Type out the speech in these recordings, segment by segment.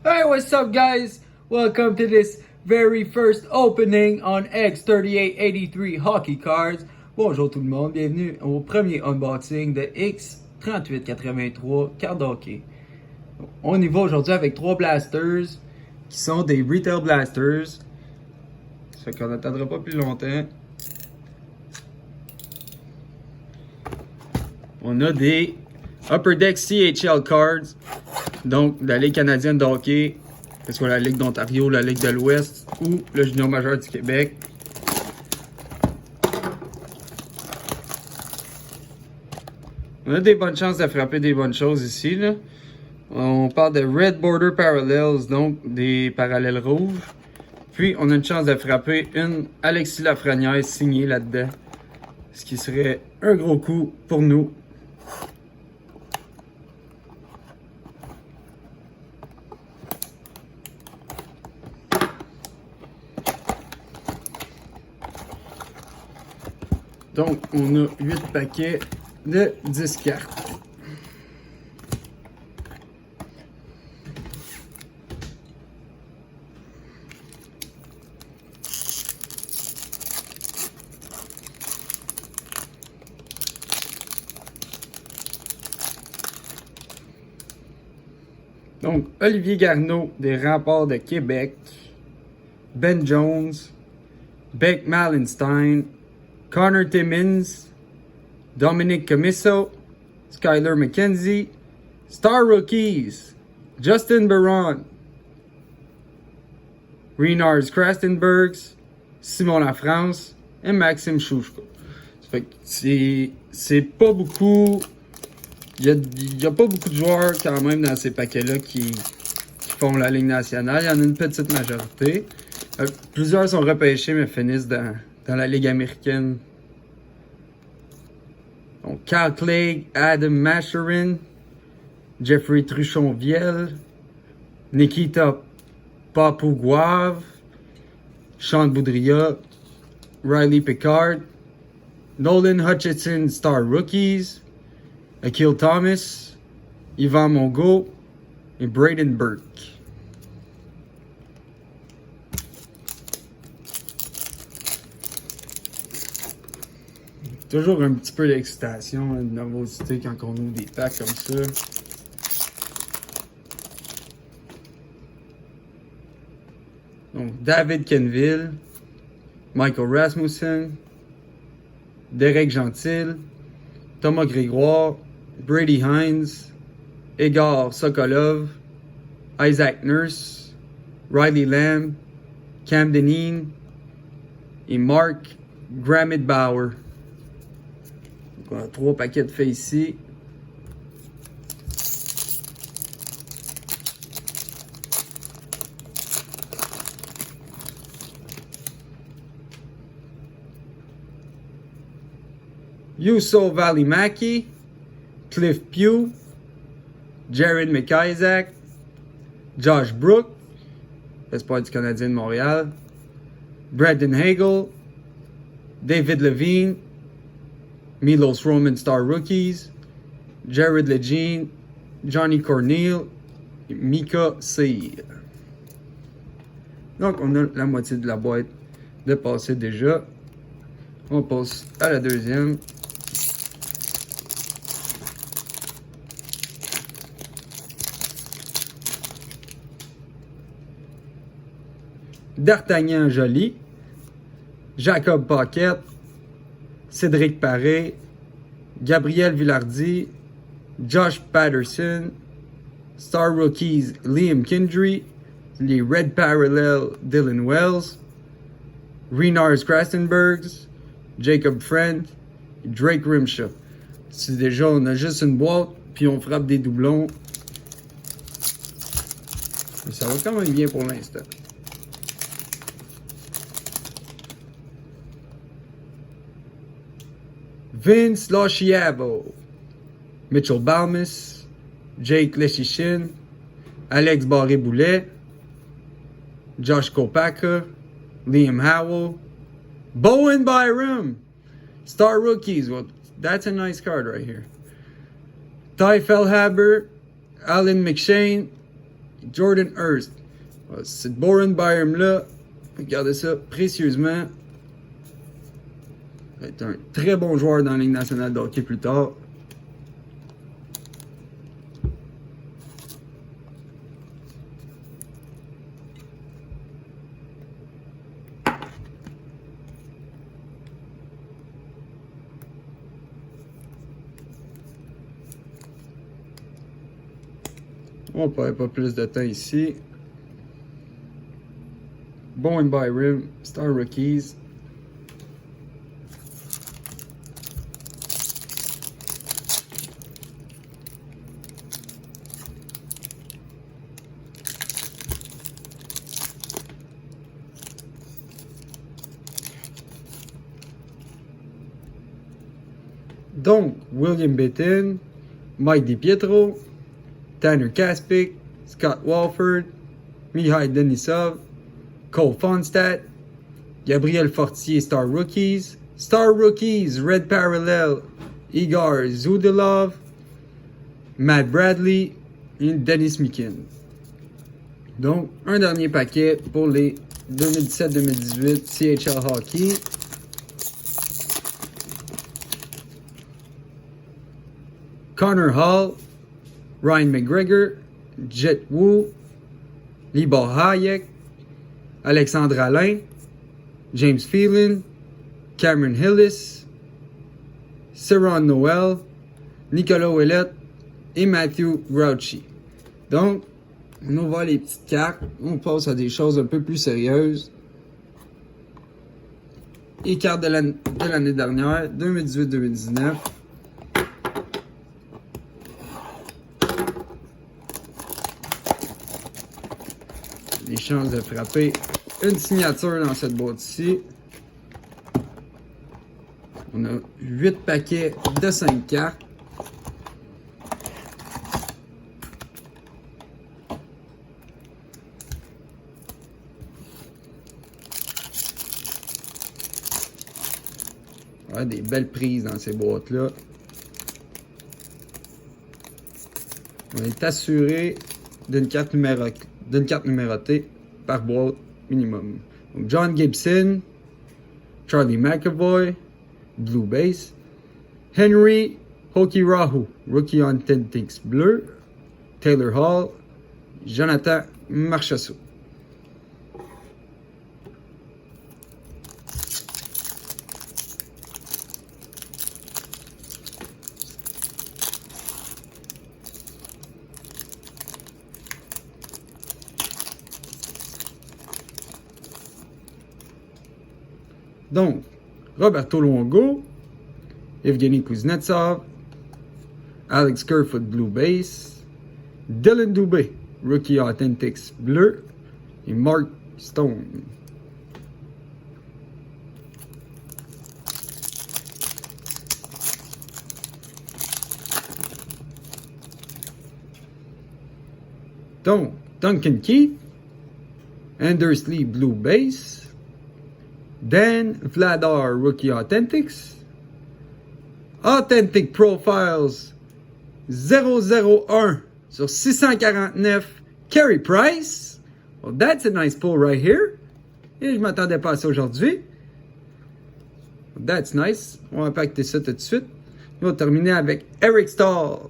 Hey, what's up, guys? Welcome to this very first opening on X3883 Hockey Cards. Bonjour tout le monde, bienvenue au premier unboxing de X3883 Card Hockey. On y va aujourd'hui avec 3 blasters qui sont des Retail Blasters. Ça fait qu'on n'attendra pas plus longtemps. On a des Upper Deck CHL Cards. Donc, la Ligue canadienne de hockey, que ce soit la Ligue d'Ontario, la Ligue de l'Ouest ou le Junior majeur du Québec. On a des bonnes chances de frapper des bonnes choses ici, là. On parle de Red Border Parallels, donc des parallèles rouges. Puis, on a une chance de frapper une Alexis Lafrenière signée là-dedans. Ce qui serait un gros coup pour nous. Donc, on a 8 paquets de 10 cartes. Donc, Olivier Garneau des Remparts de Québec, Ben Jones, Beck Malenstein, Connor Timmins, Dominic Camisso, Skyler McKenzie, Star Rookies, Justin Barron, Renars Krastenbergs, Simon Lafrance et Maxime Chouchko. C'est pas beaucoup. Il y a pas beaucoup de joueurs quand même dans ces paquets-là qui font la Ligue nationale. Il y en a une petite majorité. Plusieurs sont repêchés mais finissent dans la Ligue américaine. Donc, Cal Clegg, Adam Masherin, Jeffrey Truchon-Viel, Nikita Papouguave, Sean Boudria, Riley Pickard, Nolan Hutchinson Star Rookies, Akil Thomas, Yvan Mongo et Braden Burke. Toujours un petit peu d'excitation, de nervosité quand on ouvre des packs comme ça. Donc, David Kenville, Michael Rasmussen, Derek Gentil, Thomas Grégoire, Brady Hines, Egor Sokolov, Isaac Nurse, Riley Lamb, Cam Deneen et Mark Gramid-Bauer. On a 3 paquets de faits ici. Yuso Valimaki, Cliff Pugh, Jared McIsaac, Josh Brook, espoir du Canadien de Montréal, Brandon Hagel, David Levine, Milos Roman Star Rookies, Jared Lejeune, Johnny Corneal, et Mika Seir. Donc, on a la moitié de la boîte de passé déjà. On passe à la deuxième. D'Artagnan Joly, Jacob Paquette, Cédric Paré, Gabriel Villardy, Josh Patterson, Star Rookies Liam Kindry, les Red Parallel Dylan Wells, Renars Krastenbergs, Jacob Friend, Drake Rimshaw. Si déjà on a juste une boîte, puis on frappe des doublons, ça va quand même bien pour l'instant. Vince Loschiavo, Mitchell Balmus, Jake Leschichin, Alex Barré-Boulet, Josh Kopaka, Liam Howell, Bowen Byram, Star Rookies. Well, that's a nice card right here. Ty Fellhaber, Alan McShane, Jordan Hurst. Cette Boren Byram-là, regardez ça précieusement. Il va être un très bon joueur dans la Ligue nationale de hockey plus tard. On ne perd pas plus de temps ici. Bowen Byram, Star Rookies. Donc, William Bitton, Mike DiPietro, Tanner Kaspick, Scott Walford, Mihai Denisov, Cole Fonstadt, Gabriel Fortier, Star Rookies, Red Parallel, Igor Zudilov, Matt Bradley et Dennis Mikin. Donc, un dernier paquet pour les 2017-2018 CHL Hockey. Connor Hall, Ryan McGregor, Jet Wu, Libor Hayek, Alexandre Alain, James Phelan, Cameron Hillis, Saron Noel, Nicolas Ouellet et Matthew Grouchy. Donc, on ouvre les petites cartes, on passe à des choses un peu plus sérieuses. Les cartes de l'année dernière, 2018-2019. Les chances de frapper une signature dans cette boîte-ci. On a 8 paquets de 5 cartes. Ouais, des belles prises dans ces boîtes-là. On est assuré d'une carte numérotée par boîte minimum. Donc John Gibson, Charlie McAvoy, Blue Base, Henry Hokirahu, Rookie Authentics bleu, Taylor Hall, Jonathan Marchessault. Donc, Roberto Luongo, Evgeny Kuznetsov, Alex Kerfoot Blue Base, Dylan Dubé, Rookie Authentics bleu, et Mark Stone. Donc, Duncan Keith, Anders Lee Blue Base, Dan Vladar Rookie Authentics, Authentic Profiles 001 sur 649, Carey Price. Well, that's a nice pull right here. Et je m'attendais pas à ça aujourd'hui. Well, that's nice. On va pacter ça tout de suite. On va terminer avec Eric Stahl.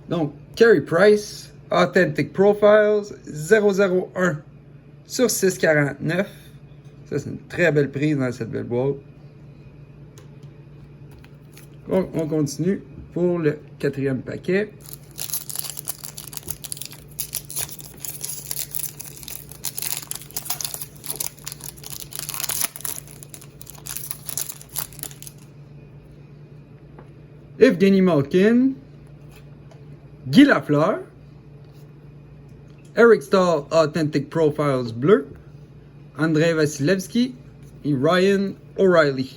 Donc, Carey Price, Authentic Profiles, 001 sur 649. Ça, c'est une très belle prise dans cette belle boîte. Donc, on continue pour le 4e paquet. Evgeny Malkin, Guy Lafleur, Eric Stahl Authentic Profiles bleu, Andrei Vasilevski et Ryan O'Reilly.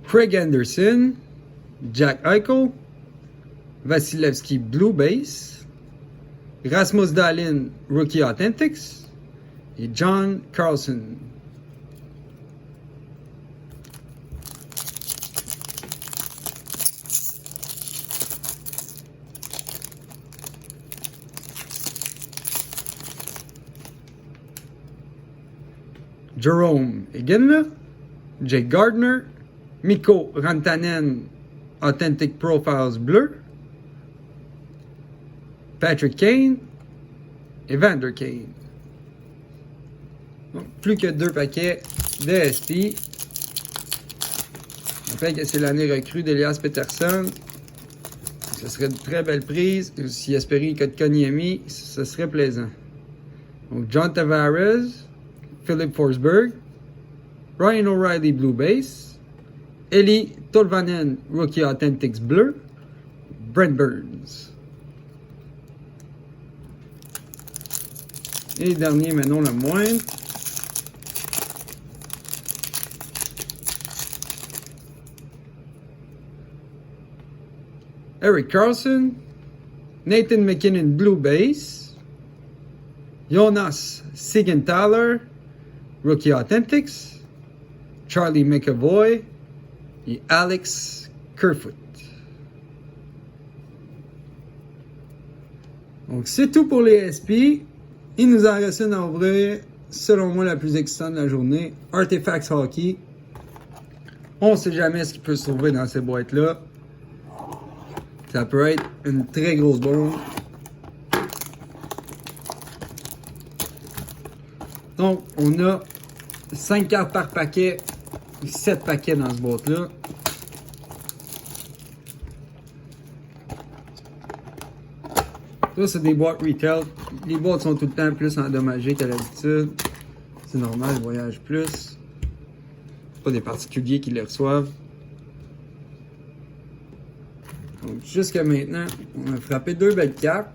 Craig Anderson, Jack Eichel, Vasilevsky Blue Base, Rasmus Dahlin Rookie Authentics et John Carlson. Jerome Egenla, Jake Gardner, Mikko Rantanen Authentic Profiles bleu, Patrick Kane et Vander Kane. Donc, plus que 2 paquets de SP. On rappelle que c'est l'année recrue d'Elias Pettersson. Ce serait une très belle prise. Si Espéry Kotkaniemi, ce serait plaisant. Donc John Tavares, Philip Forsberg, Ryan O'Reilly Blue Base, Eli Tolvanen Rookie Authentics bleu, Brent Burns. Et dernier, mais non le moindre, Eric Carlson, Nathan McKinnon Blue Base, Jonas Siegenthaler Rookie Authentics, Charlie McAvoy et Alex Kerfoot. Donc c'est tout pour les SP. Il nous en reste une à ouvrir, selon moi la plus excitante de la journée, Artifacts Hockey. On ne sait jamais ce qui peut se trouver dans ces boîtes-là. Ça peut être une très grosse bombe. Donc, on a 5 cartes par paquet, 7 paquets dans ce boîte-là. Ça, c'est des boîtes retail. Les boîtes sont tout le temps plus endommagées qu'à l'habitude. C'est normal, ils voyagent plus. Pas des particuliers qui les reçoivent. Donc, jusqu'à maintenant, on a frappé 2 belles cartes.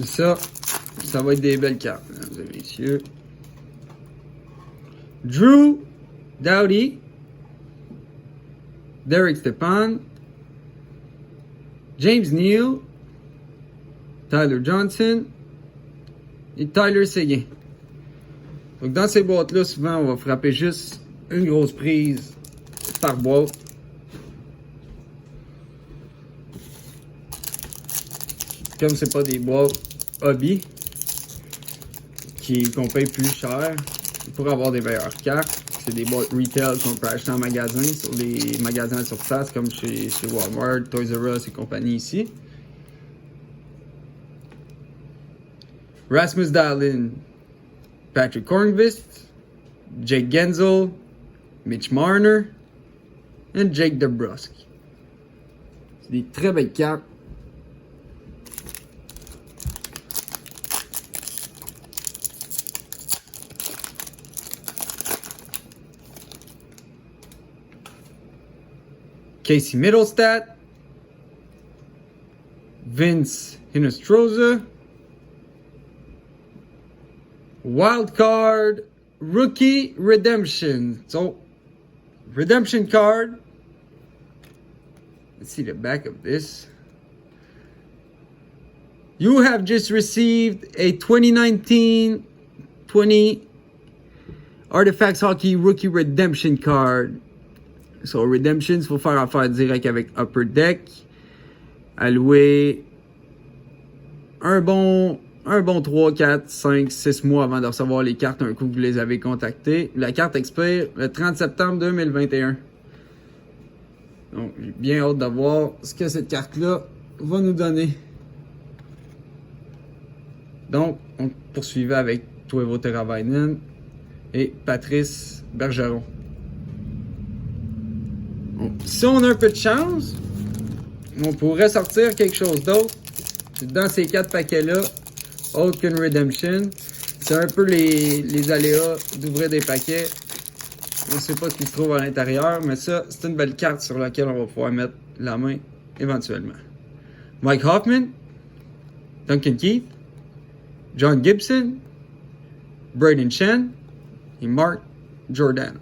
Ça va être des belles cartes, mesdames et messieurs. Drew Doughty, Derek Stepan, James Neal, Tyler Johnson et Tyler Seguin. Donc dans ces boîtes-là, souvent on va frapper juste une grosse prise par boîte. Comme c'est pas des boîtes hobby qu'on paye plus cher pour avoir des meilleures cartes, c'est des boîtes retail qu'on peut acheter en magasin, sur les magasins de surface comme chez Walmart, Toys R Us et compagnie ici. Rasmus Dahlin, Patrick Hornqvist, Jake Gensel, Mitch Marner et Jake DeBrusk. C'est des très belles cartes. Casey Middlestat, Vince Hinostroza, Wildcard Rookie Redemption. So, redemption card. Let's see the back of this. You have just received a 2019-20 Artifacts Hockey Rookie Redemption card. So, Redemptions, il faut faire affaire direct avec Upper Deck. Allouer un bon 3, 4, 5, 6 mois avant de recevoir les cartes un coup que vous les avez contactées. La carte expire le 30 septembre 2021. Donc, j'ai bien hâte de voir ce que cette carte-là va nous donner. Donc, on poursuivait avec Toivo Teravainen et Patrice Bergeron. Si on a un peu de chance, on pourrait sortir quelque chose d'autre dans ces 4 paquets-là, autre qu'une Redemption. C'est un peu les aléas d'ouvrir des paquets. On ne sait pas ce qui se trouve à l'intérieur, mais ça, c'est une belle carte sur laquelle on va pouvoir mettre la main éventuellement. Mike Hoffman, Duncan Keith, John Gibson, Braden Shen et Mark Jordan.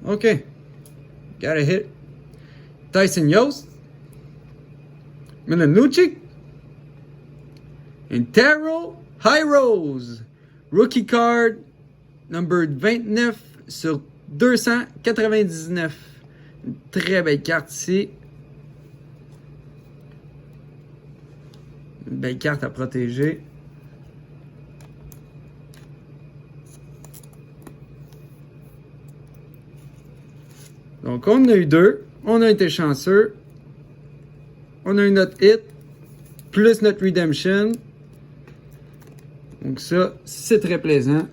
Okay, got a hit. Tyson Yost, Milan Lucic, and Taro Hirose. Rookie card, number 29 sur 299. Une très belle carte ici. Une belle carte à protéger. Donc, on en a eu deux. On a été chanceux. On a eu notre hit. Plus notre redemption. Donc ça, c'est très plaisant.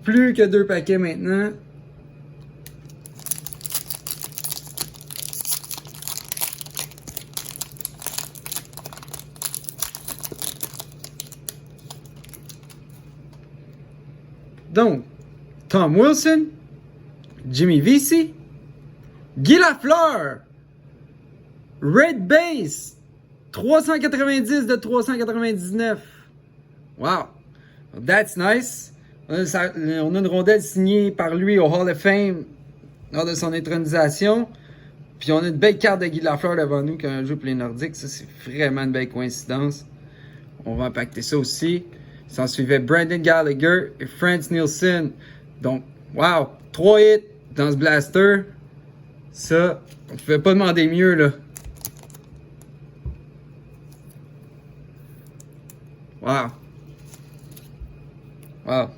Plus que 2 paquets maintenant. Donc, Tom Wilson, Jimmy Vesey, Guy Lafleur, Red Base, 390 de 399. Wow, that's nice. On a une rondelle signée par lui au Hall of Fame lors de son intronisation. Puis on a une belle carte de Guy Lafleur devant nous quand on joue pour les Nordiques. Ça, c'est vraiment une belle coïncidence. On va impacter ça aussi. S'en suivait Brandon Gallagher et Franz Nielsen. Donc, wow, 3 hits dans ce blaster. Ça, on ne pouvait pas demander mieux, là. Wow. Wow.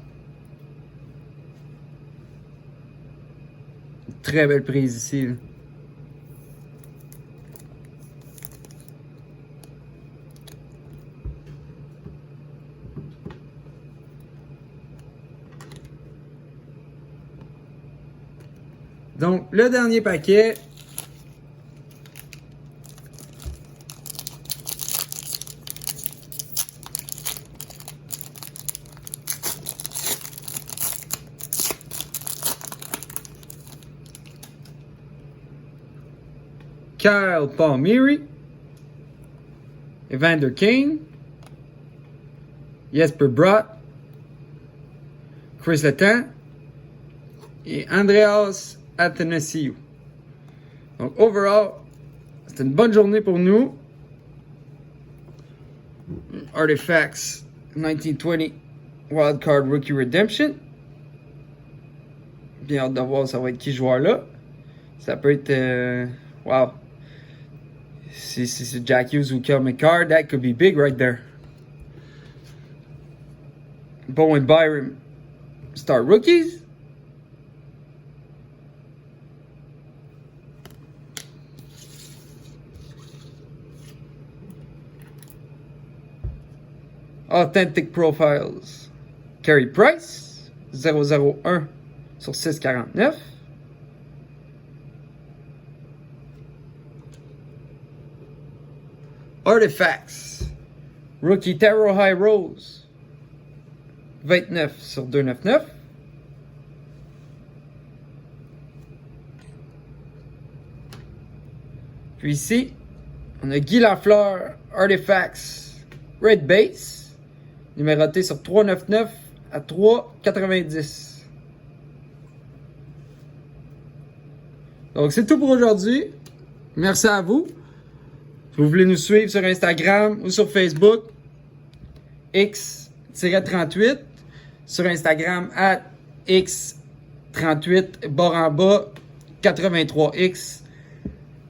Très belle prise ici, là. Donc, le dernier paquet. Kyle Palmieri, Evander Kane, Jesper Bratt, Chris Letang et Andreas Athanasiou. Donc, overall, c'était une bonne journée pour nous. Artifacts 1920 Wildcard Rookie Redemption. Bien hâte de voir ça va être qui joueur là. Ça peut être... wow. Si c'est Jack Hughes ou Kel McCarr, that could be big right there. Bowen Byram, Star Rookies. Authentic Profiles. Carey Price, 001 sur 649. Artifacts. Rookie Taro Hirose, 29 sur 299. Puis ici, on a Guy Lafleur, Artifacts, Red Base, numéroté sur 399 à 390. Donc c'est tout pour aujourd'hui. Merci à vous. Si vous voulez nous suivre sur Instagram ou sur Facebook, X-38, sur Instagram @X38 _83X.